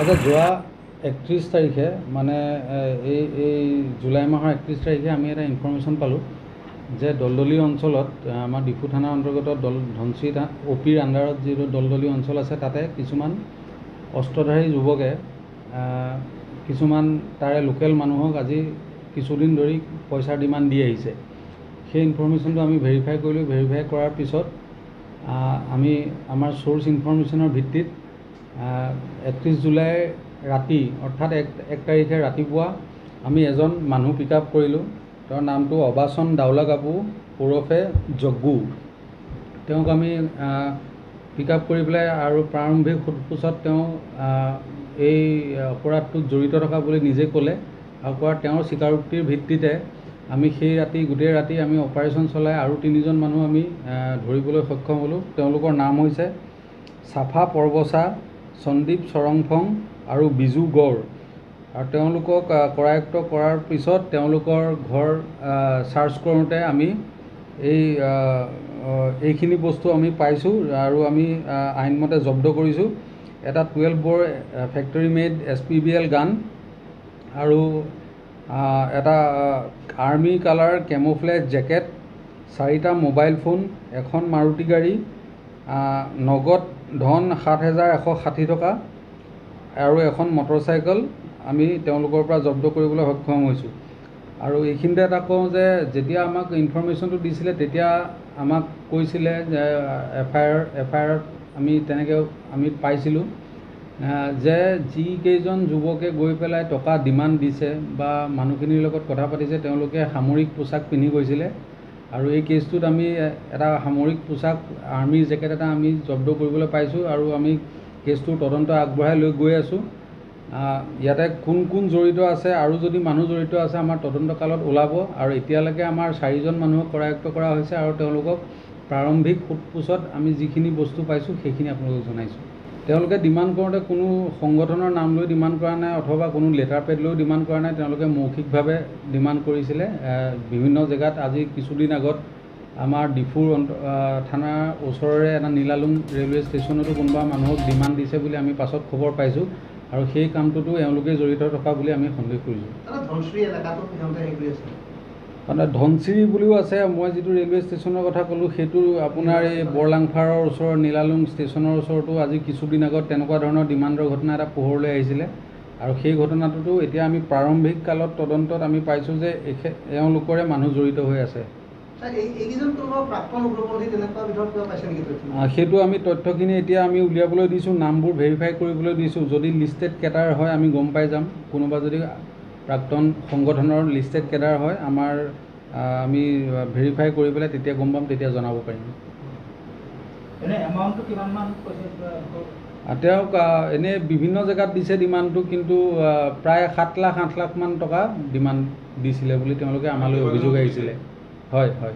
যোৱা 31 তাৰিখে মানে এই জুলাই মাহৰ 31 তাৰিখে আমি এটা ইনফৰমেশ্যন পালোঁ যে দলদলী অঞ্চলত আমাৰ ডিফু থানাৰ অন্তৰ্গত ধনশিৰি অপিৰ আণ্ডাৰত যিটো দলদলী অঞ্চল আছে তাতে কিছুমান অস্ত্ৰধাৰী যুৱকে কিছুমান তাৰে লোকেল মানুহক আজি কিছুদিন ধৰি পইচাৰ ডিমাণ্ড দি আহিছে। সেই ইনফৰমেশ্যনটো আমি ভেৰিফাই কৰিলোঁ। ভেৰিফাই কৰাৰ পিছত আমি আমাৰ চ'ৰ্চ ইনফৰমেশ্যনৰ ভিত্তিত 31 জুলাই ৰাতি অৰ্থাৎ 1 তাৰিখে ৰাতিপুৱা আমি এজন মানুহ পিক আপ কৰিলোঁ। তেওঁৰ নামটো অবাচন দাউলা কাপু ওৰফে জগ্গু। তেওঁক আমি পিক আপ কৰি পেলাই আৰু প্ৰাৰম্ভিক সোধপোছত তেওঁ এই অপৰাধটোত জড়িত থকা বুলি নিজে ক'লে আৰু তেওঁৰ স্বীকাৰোক্তিৰ ভিত্তিতে আমি সেই ৰাতি গোটেই ৰাতি আমি অপাৰেশ্যন চলাই আৰু 3জন মানুহ আমি ধৰিবলৈ সক্ষম হ'লোঁ। তেওঁলোকৰ নাম হৈছে চাফা পৰবচা, সন্দীপ চৰংফং আৰু বিজু গড়। আৰু তেওঁলোকক কৰায়ত্ব কৰাৰ পিছত তেওঁলোকৰ ঘৰ চাৰ্চ কৰোঁতে আমি এইখিনি বস্তু আমি পাইছোঁ আৰু আমি আইনমতে জব্দ কৰিছোঁ। এটা 12 ব'ৰ ফেক্টৰী মেড SPBL গান আৰু এটা আৰ্মি কালাৰ কেমোফ্লেজ জেকেট, 4টা মোবাইল ফোন, এখন মাৰুতি গাড়ী, নগদ ধন 7,160 টকা আৰু এখন মটৰচাইকেল আমি তেওঁলোকৰ পৰা জব্দ কৰিবলৈ সক্ষম হৈছোঁ। আৰু এইখিনিতে এটা কওঁ যে যেতিয়া আমাক ইনফৰমেশ্যনটো দিছিলে তেতিয়া আমাক কৈছিলে যে এফআইআৰত আমি তেনেকৈ আমি পাইছিলোঁ যে যিকেইজন যুৱকে গৈ পেলাই টকা ডিমাণ্ড দিছে বা মানুহখিনিৰ লগত কথা পাতিছে তেওঁলোকে সামৰিক পোছাক পিন্ধি গৈছিলে। আৰু এই কেছটোত আমি এটা সামৰিক পোছাক আৰ্মিৰ জেকেট এটা আমি জব্দ কৰিবলৈ পাইছোঁ আৰু আমি কেছটোৰ তদন্ত আগবঢ়াই লৈ গৈ আছোঁ। ইয়াতে কোন কোন জড়িত আছে আৰু যদি মানুহ জড়িত আছে আমাৰ তদন্ত কালত ওলাব। আৰু এতিয়ালৈকে আমাৰ 4জন মানুহক কৰায়ত্ব কৰা হৈছে আৰু তেওঁলোকক প্ৰাৰম্ভিক সোধপোছত আমি যিখিনি বস্তু পাইছোঁ সেইখিনি আপোনালোকক জনাইছোঁ। তেওঁলোকে ডিমাণ্ড কৰোঁতে কোনো সংগঠনৰ নাম লৈ ডিমাণ্ড কৰা নাই অথবা কোনো লেটাৰ পেড লৈও ডিমাণ্ড কৰা নাই। তেওঁলোকে মৌখিকভাৱে ডিমাণ্ড কৰিছিলে। বিভিন্ন জেগাত আজি কিছুদিন আগত আমাৰ ডিফুৰ থানাৰ ওচৰৰে এটা নীলালুং ৰেলৱে ষ্টেচনতো কোনোবা মানুহক ডিমাণ্ড দিছে বুলি আমি পাছত খবৰ পাইছোঁ আৰু সেই কামটোতো এওঁলোকে জড়িত থকা বুলি আমি সন্দেহ কৰিছোঁ। মানে ধনশিৰি বুলিও আছে। মই যিটো ৰেলৱে ষ্টেচনৰ কথা ক'লোঁ সেইটো আপোনাৰ এই বৰলাংফাৰৰ ওচৰৰ নীলালুং ষ্টেচনৰ ওচৰতো আজি কিছুদিন আগত তেনেকুৱা ধৰণৰ ডিমাণ্ডৰ ঘটনা এটা পোহৰলৈ আহিছিলে। আৰু সেই ঘটনাটোতো এতিয়া আমি প্ৰাৰম্ভিক কালত তদন্তত আমি পাইছোঁ যে এওঁলোকৰে মানুহ জড়িত হৈ আছে। সেইটো আমি তথ্যখিনি এতিয়া আমি উলিয়াবলৈ দিছোঁ, নামবোৰ ভেৰিফাই কৰিবলৈ দিছোঁ। যদি লিষ্টেড কেডাৰ হয় আমি গম পাই যাম। কোনোবা যদি প্ৰাক্তন সংগঠনৰ লিষ্টেড কেডাৰ হয় আমি ভেৰিফাই কৰি পেলাই তেতিয়া গম পাম, তেতিয়া জনাব পাৰিম। তেওঁক এনেই বিভিন্ন জেগাত দিছে ডিমাণ্ডটো, কিন্তু প্ৰায় 7 লাখ 8 লাখ মান টকা ডিমাণ্ড দিছিলে বুলি তেওঁলোকে আমালৈ অভিযোগ আহিছিলে। হয় হয়।